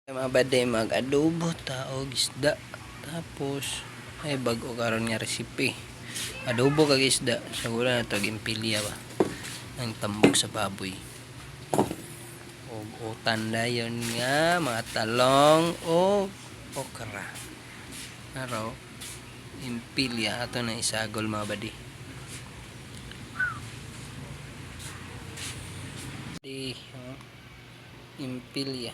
Mga bade, mag-adobo taog isda. Tapos ay bago karon nga recipe. Adobo kag isda. Siguro na to gimpilya ba. Ang tambok sa baboy. Og utan dayon nga mga talong o okra. Naro impilya ato na isagol mga bade. Impilya.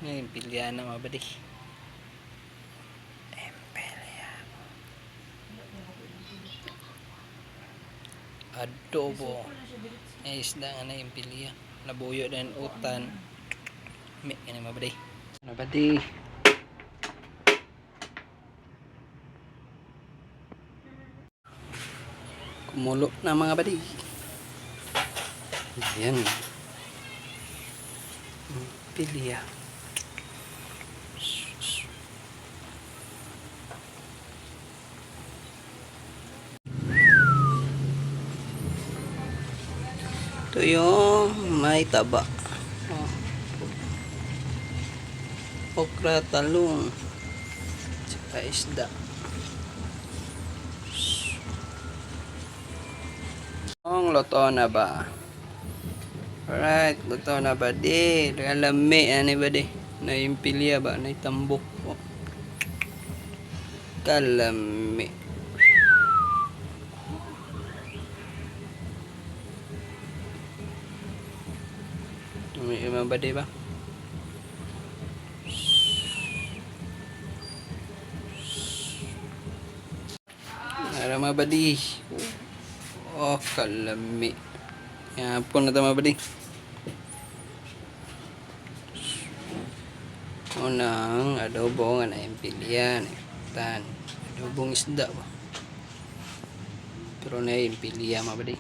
Ngayon, pilya na mga badi. Impilya. Adobo. Ay, isda nga na impilya. Nabuyo din utan. May ka mga badi. Mga badi. Kumulo na mga badi. Ayan. Pilya. Ito yung may taba. Okra, talong. Tsaka isda. Ang luto na ba? Alright, luto na ba di? Lami ani ba di? Na impilya ba? Na tambok po. Kalami. May ima ba di ba? Arama ba di? Oh, kalami. Yan po na tama ba di? Unang adobo nga na impilya, tan. Adobong isda ba? Pero na impilya mga badi.